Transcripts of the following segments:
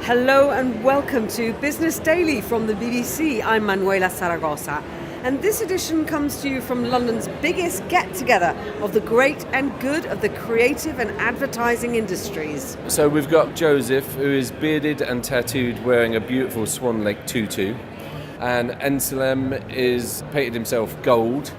Hello and welcome to Business Daily from the BBC. I'm Manuela Zaragoza. And this edition comes to you from London's biggest get-together of the great and good of the creative and advertising industries. So we've got Joseph, who is bearded and tattooed, wearing a beautiful Swan Lake tutu. And Enselem is painted himself gold.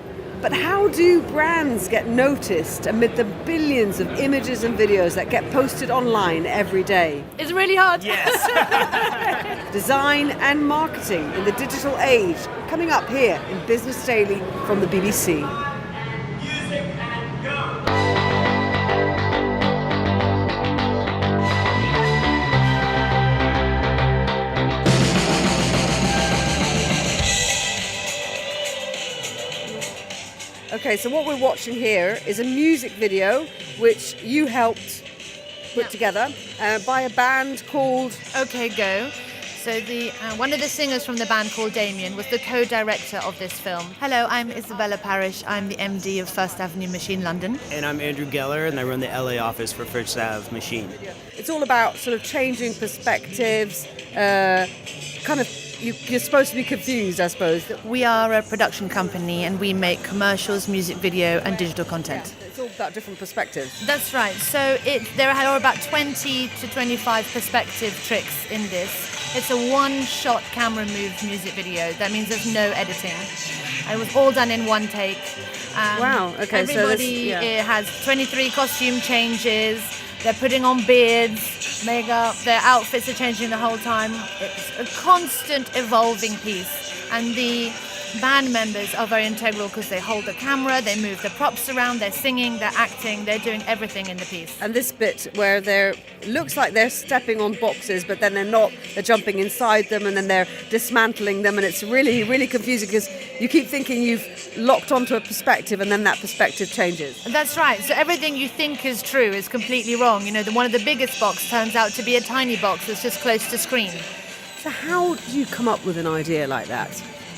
But how do brands get noticed amid the billions of images and videos that get posted online every day? It's really hard. Yes. Design and marketing in the digital age, coming up here in Business Daily from the BBC. Music and go. Okay, so what we're watching here is a music video which you helped put together by a band called... OK Go. So one of the singers from the band called Damien was the co-director of this film. Hello, I'm Isabella Parish. I'm the MD of First Avenue Machine London. And I'm Andrew Geller, and I run the LA office for First Ave Machine. It's all about sort of changing perspectives, you're supposed to be confused, I suppose. We are a production company and we make commercials, music video and digital content. It's all about different perspectives. That's right. So there are about 20 to 25 perspective tricks in this. It's a one-shot camera move music video. That means there's no editing. It was all done in one take. Wow, okay. Everybody has 23 costume changes. They're putting on beards, makeup, their outfits are changing the whole time. It's a constant evolving piece. And the band members are very integral because they hold the camera, they move the props around, they're singing, they're acting, they're doing everything in the piece. And this bit where looks like they're stepping on boxes, but then they're not. They're jumping inside them and then they're dismantling them. And it's really, really confusing because you keep thinking you've locked onto a perspective and then that perspective changes. That's right. So everything you think is true is completely wrong. You know, one of the biggest boxes turns out to be a tiny box that's just close to screen. So how do you come up with an idea like that?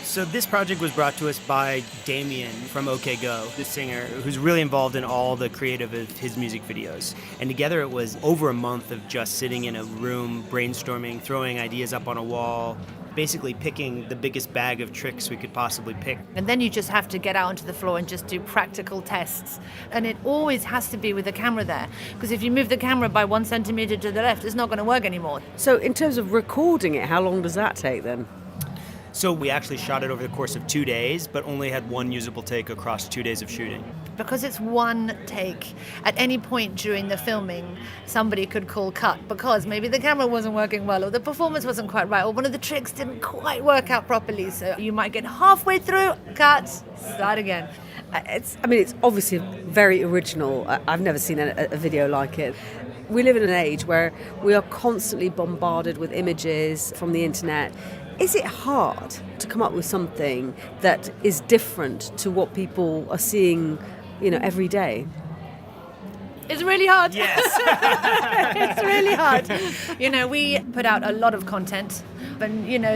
So this project was brought to us by Damien from OK Go, the singer, who's really involved in all the creative of his music videos. And together it was over a month of just sitting in a room, brainstorming, throwing ideas up on a wall, basically picking the biggest bag of tricks we could possibly pick. And then you just have to get out onto the floor and just do practical tests. And it always has to be with the camera there. Because if you move the camera by 1 centimeter to the left, it's not going to work anymore. So in terms of recording it, how long does that take then? So we actually shot it over the course of 2 days, but only had one usable take across 2 days of shooting. Because it's one take, at any point during the filming, somebody could call cut because maybe the camera wasn't working well or the performance wasn't quite right or one of the tricks didn't quite work out properly. So you might get halfway through, cut, start again. It's obviously very original. I've never seen a video like it. We live in an age where we are constantly bombarded with images from the internet. Is it hard to come up with something that is different to what people are seeing, every day? It's really hard. Yes. It's really hard. We put out a lot of content, but,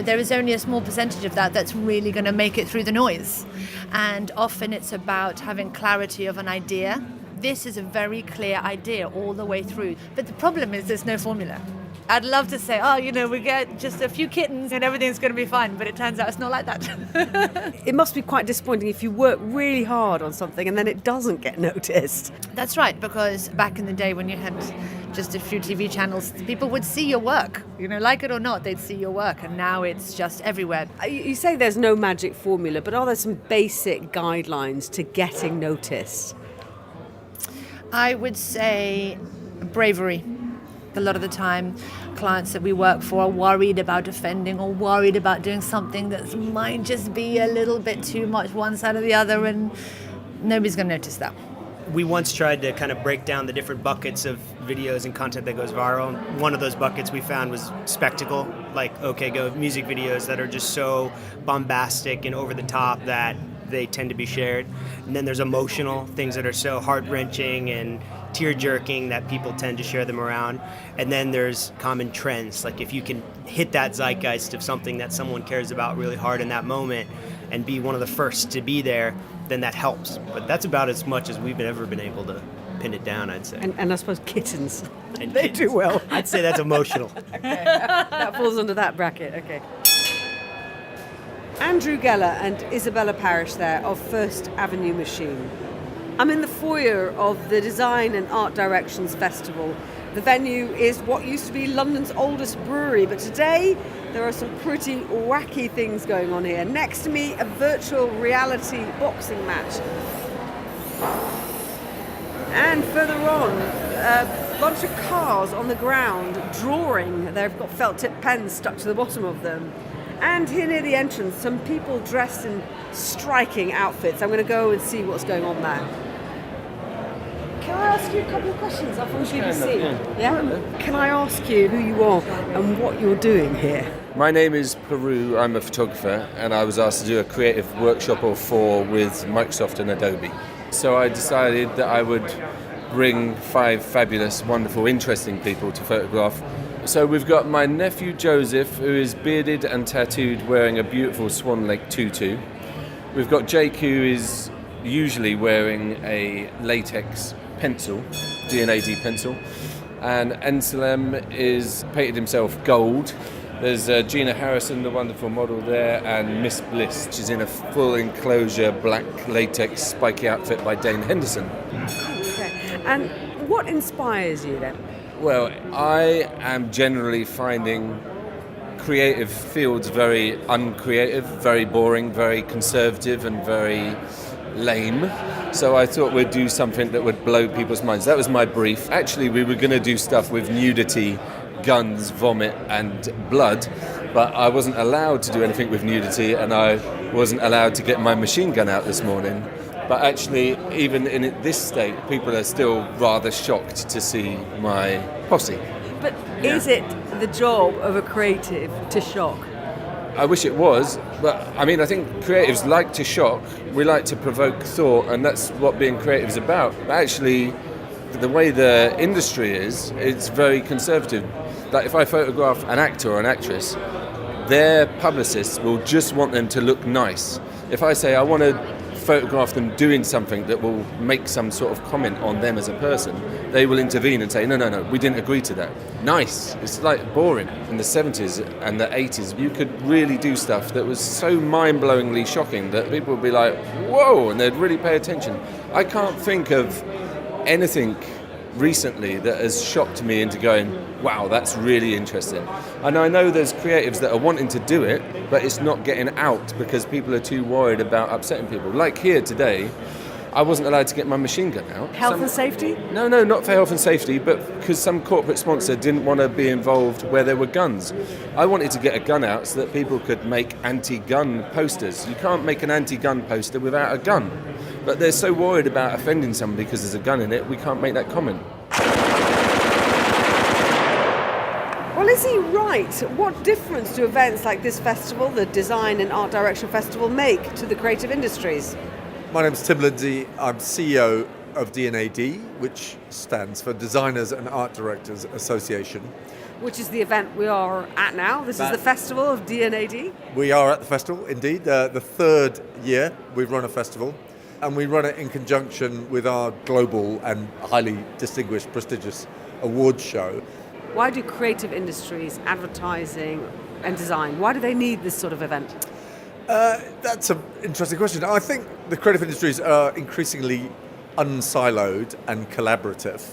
there is only a small percentage of that that's really going to make it through the noise. And often it's about having clarity of an idea. This is a very clear idea all the way through. But the problem is there's no formula. I'd love to say, we get just a few kittens and everything's going to be fine, but it turns out it's not like that. It must be quite disappointing if you work really hard on something and then it doesn't get noticed. That's right, because back in the day when you had just a few TV channels, people would see your work. Like it or not, they'd see your work, and now it's just everywhere. You say there's no magic formula, but are there some basic guidelines to getting noticed? I would say bravery. A lot of the time, clients that we work for are worried about offending or worried about doing something that might just be a little bit too much one side or the other, and nobody's going to notice that. We once tried to kind of break down the different buckets of videos and content that goes viral. One of those buckets we found was spectacle, like OK Go music videos that are just so bombastic and over the top that they tend to be shared. And then there's emotional things that are so heart-wrenching and tear-jerking that people tend to share them around. And then there's common trends, like if you can hit that zeitgeist of something that someone cares about really hard in that moment and be one of the first to be there, then that helps. But that's about as much as we've ever been able to pin it down, I'd say. And I suppose kittens. And They kittens. do well. I'd say that's emotional. That falls under that bracket, okay. Andrew Geller and Isabella Parrish there of First Avenue Machine. I'm in the foyer of the Design and Art Directions Festival. The venue is what used to be London's oldest brewery, but today there are some pretty wacky things going on here. Next to me, a virtual reality boxing match. And further on, a bunch of cars on the ground drawing. They've got felt tip pens stuck to the bottom of them. And here near the entrance, some people dressed in striking outfits. I'm going to go and see what's going on there. Can I ask you a couple of questions? I'm from BBC. Yeah? Can I ask you who you are and what you're doing here? My name is Peru, I'm a photographer, and I was asked to do a creative workshop or 4 with Microsoft and Adobe. So I decided that I would bring 5 fabulous, wonderful, interesting people to photograph. So we've got my nephew Joseph, who is bearded and tattooed, wearing a beautiful Swan Lake tutu. We've got Jake, who is usually wearing a latex pencil, D&AD pencil. And Ensalem is painted himself gold. There's Gina Harrison, the wonderful model there, and Miss Bliss. She's in a full enclosure black latex spiky outfit by Dane Henderson. Okay. And what inspires you then? Well, I am generally finding creative fields very uncreative, very boring, very conservative and very lame. So I thought we'd do something that would blow people's minds. That was my brief. Actually, we were going to do stuff with nudity, guns, vomit and blood, but I wasn't allowed to do anything with nudity, and I wasn't allowed to get my machine gun out this morning. But actually, even in this state, people are still rather shocked to see my posse. But is it the job of a creative to shock? I wish it was, but I mean, I think creatives like to shock, we like to provoke thought, and that's what being creative is about. But actually, the way the industry is, it's very conservative. Like if I photograph an actor or an actress, their publicists will just want them to look nice. If I say I want to photograph them doing something that will make some sort of comment on them as a person, they will intervene and say, no, we didn't agree to that. Nice. It's like boring. In the 70s and the 80s, you could really do stuff that was so mind-blowingly shocking that people would be like, whoa, and they'd really pay attention. I can't think of anything recently that has shocked me into going, wow, that's really interesting. And I know there's creatives that are wanting to do it, but it's not getting out because people are too worried about upsetting people. Like here today, I wasn't allowed to get my machine gun out. Health and safety? No, not for health and safety, but because some corporate sponsor didn't want to be involved where there were guns. I wanted to get a gun out so that people could make anti-gun posters. You can't make an anti-gun poster without a gun. But they're so worried about offending somebody because there's a gun in it, we can't make that comment. Well, is he right? What difference do events like this festival, the Design and Art Direction Festival, make to the creative industries? My name's Tim Lindsay. I'm CEO of D&AD, which stands for Designers and Art Directors Association. Which is the event we are at now. This is the festival of D&AD. We are at the festival, indeed. The 3rd year we've run a festival, and we run it in conjunction with our global and highly distinguished, prestigious awards show. Why do creative industries, advertising and design, why do they need this sort of event? That's an interesting question. I think the creative industries are increasingly unsiloed and collaborative.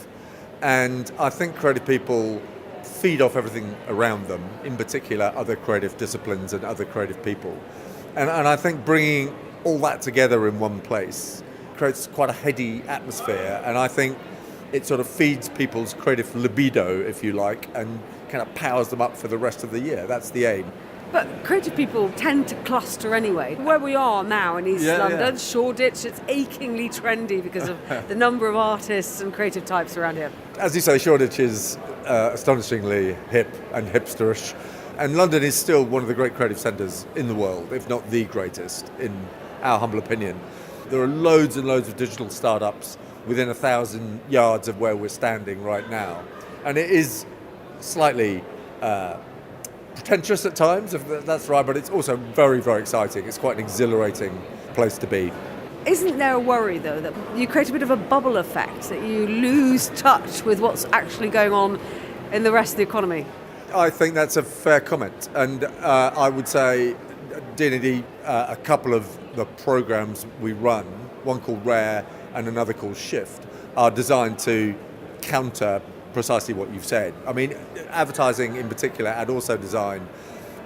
And I think creative people feed off everything around them, in particular other creative disciplines and other creative people. And I think bringing all that together in one place creates quite a heady atmosphere. And I think it sort of feeds people's creative libido, if you like, and kind of powers them up for the rest of the year. That's the aim. But creative people tend to cluster anyway. Where we are now in East London, Shoreditch, it's achingly trendy because of the number of artists and creative types around here. As you say, Shoreditch is astonishingly hip and hipsterish. And London is still one of the great creative centres in the world, if not the greatest, in our humble opinion. There are loads and loads of digital startups within 1,000 yards of where we're standing right now. And it is slightly pretentious at times, if that's right, but it's also very, very exciting. It's quite an exhilarating place to be. Isn't there a worry, though, that you create a bit of a bubble effect, that you lose touch with what's actually going on in the rest of the economy? I think that's a fair comment, and I would say D&AD, a couple of the programs we run, one called Rare and another called Shift, are designed to counter precisely what you've said. I mean, advertising in particular and also design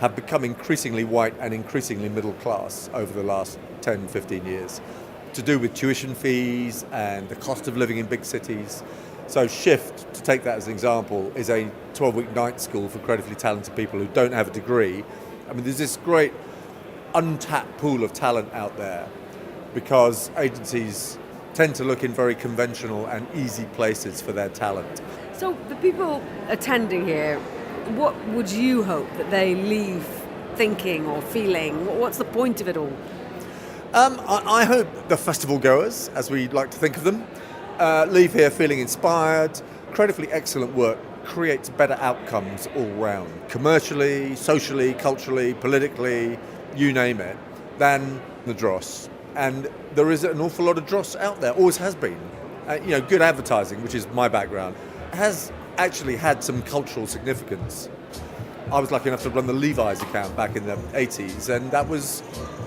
have become increasingly white and increasingly middle class over the last 10, 15 years, to do with tuition fees and the cost of living in big cities. So Shift, to take that as an example, is a 12-week night school for creatively talented people who don't have a degree. I mean, there's this great untapped pool of talent out there because agencies tend to look in very conventional and easy places for their talent. So the people attending here, what would you hope that they leave thinking or feeling? What's the point of it all? I hope the festival goers, as we like to think of them, leave here feeling inspired. Creatively excellent work creates better outcomes all round, commercially, socially, culturally, politically, you name it, than the dross. And there is an awful lot of dross out there, always has been. Good advertising, which is my background, has actually had some cultural significance. I was lucky enough to run the Levi's account back in the 80s, and that was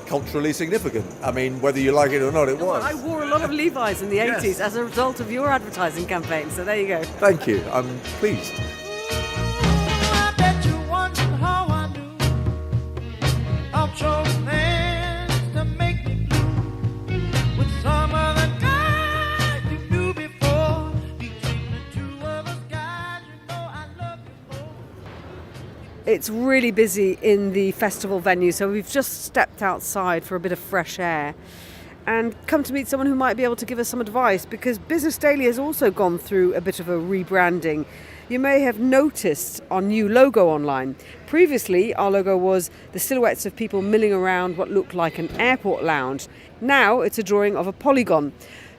culturally significant. I mean, whether you like it or not, it was. I wore a lot of Levi's in the 80s as a result of your advertising campaign, so there you go. Thank you. I'm pleased. I bet you wondering how I knew I'll show plans to make me blue with some other guy you knew before. Between the two of us guys, you know I love you more. It's really busy in the festival venue, so we've just stepped outside for a bit of fresh air and come to meet someone who might be able to give us some advice, because Business Daily has also gone through a bit of a rebranding. You may have noticed our new logo online. Previously, our logo was the silhouettes of people milling around what looked like an airport lounge. Now it's a drawing of a polygon.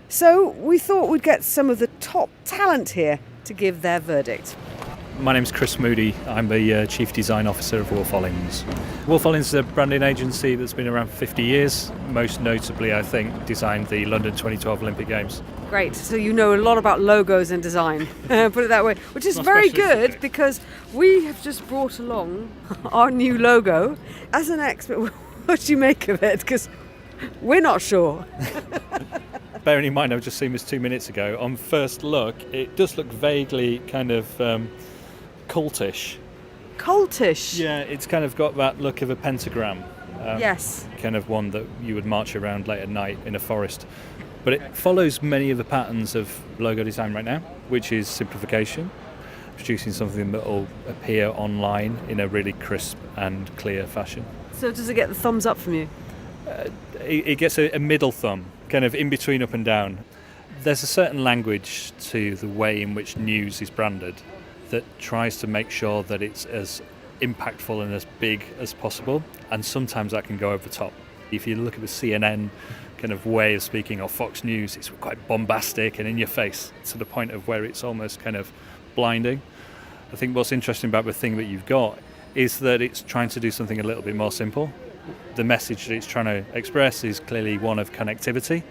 So we thought we'd get some of the top talent here to give their verdict. My name's Chris Moody. I'm the Chief Design Officer of Wolf Hollins. Wolf Hollins is a branding agency that's been around for 50 years. Most notably, I think, designed the London 2012 Olympic Games. Great, so you know a lot about logos and design, put it that way, which is very good because we have just brought along our new logo. As an expert, what do you make of it? Because we're not sure. Bearing in mind, I've just seen this 2 minutes ago, on first look, it does look vaguely kind of cultish. Cultish? Yeah, it's kind of got that look of a pentagram. Yes. Kind of one that you would march around late at night in a forest. But it follows many of the patterns of logo design right now, which is simplification, producing something that will appear online in a really crisp and clear fashion. So does it get the thumbs up from you? It gets a middle thumb, kind of in between up and down. There's a certain language to the way in which news is branded that tries to make sure that it's as impactful and as big as possible, and sometimes that can go over the top. If you look at the CNN kind of way of speaking, or Fox News, it's quite bombastic and in your face to the point of where it's almost kind of blinding. I think what's interesting about the thing that you've got is that it's trying to do something a little bit more simple. The message that it's trying to express is clearly one of connectivity,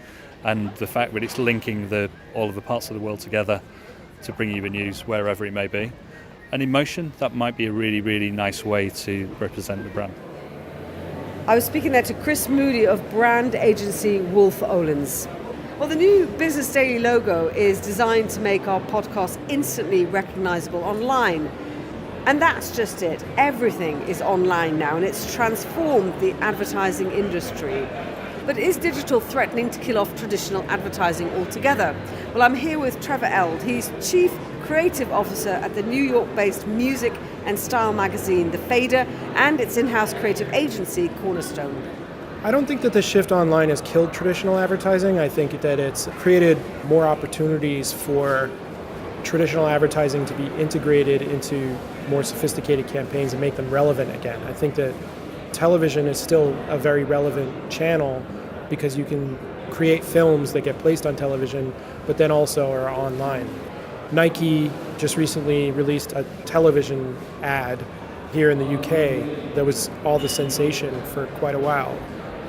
and the fact that it's linking all of the parts of the world together to bring you the news wherever it may be. And in motion, that might be a really, really nice way to represent the brand. I was speaking there to Chris Moody of brand agency Wolf Hollins. Well, the new Business Daily logo is designed to make our podcast instantly recognisable online. And that's just it. Everything is online now, and it's transformed the advertising industry. But is digital threatening to kill off traditional advertising altogether? Well, I'm here with Trevor Eld. He's Chief Creative Officer at the New York-based music and style magazine, The Fader, and its in-house creative agency, Cornerstone. I don't think that the shift online has killed traditional advertising. I think that it's created more opportunities for traditional advertising to be integrated into more sophisticated campaigns and make them relevant again. I think that television is still a very relevant channel because you can create films that get placed on television, but then also are online. Nike just recently released a television ad here in the UK that was all the sensation for quite a while.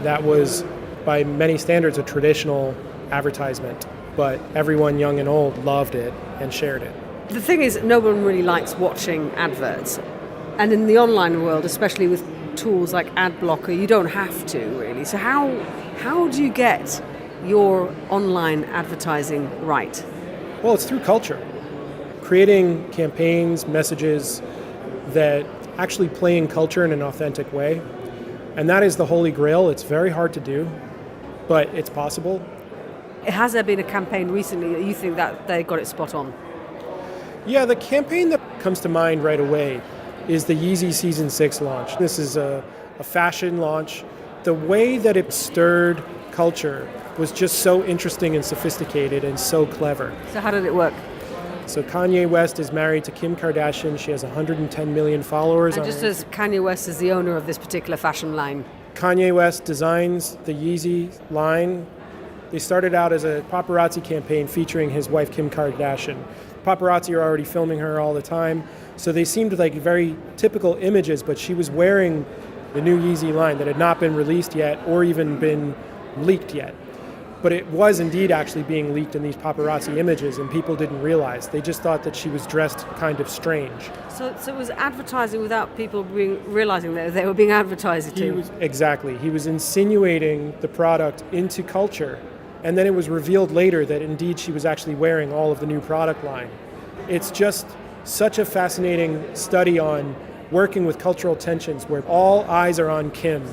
That was by many standards, a traditional advertisement, but everyone, young and old, loved it and shared it. The thing is, no one really likes watching adverts. And in the online world, especially with tools like ad blocker, you don't have to really. So how do you get your online advertising right? Well, it's through culture. Creating campaigns, messages that actually play in culture in an authentic way. And that is the holy grail. It's very hard to do, but it's possible. Has there been a campaign recently that you think that they got it spot on? Yeah, the campaign that comes to mind right away is the Yeezy Season 6 launch. This is a fashion launch. The way that it stirred culture was just so interesting and sophisticated and so clever. So how did it work? So Kanye West is married to Kim Kardashian. She has 110 million followers. And just as Kanye West is the owner of this particular fashion line. Kanye West designs the Yeezy line. They started out as a paparazzi campaign featuring his wife Kim Kardashian. Paparazzi are already filming her all the time, so they seemed like very typical images, but she was wearing the new Yeezy line that had not been released yet or even been leaked yet. But it was indeed actually being leaked in these paparazzi images, and people didn't realize. They just thought that she was dressed kind of strange. So it was advertising without people realizing that they were being advertised to. Exactly. He was insinuating the product into culture, and then it was revealed later that indeed she was actually wearing all of the new product line. It's just such a fascinating study on working with cultural tensions where all eyes are on Kim,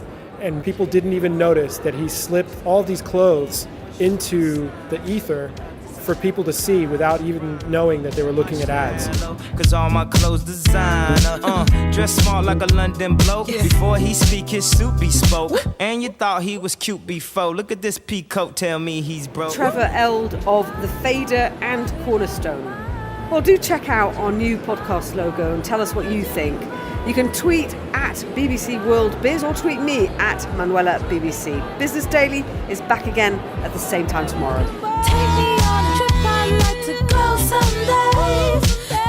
and people didn't even notice that he slipped all these clothes into the ether for people to see without even knowing that they were looking at ads. Cause all my clothes designer, dress smart like a London bloke. Before he speak, his suit be spoke. And you thought he was cute before. Look at this peacoat, tell me he's broke. Trevor Eld of The Fader and Cornerstone. Well, do check out our new podcast logo and tell us what you think. You can tweet at BBC World Biz or tweet me at Manuela BBC. Business Daily is back again at the same time tomorrow. Take me on a trip, I'd like to go someday.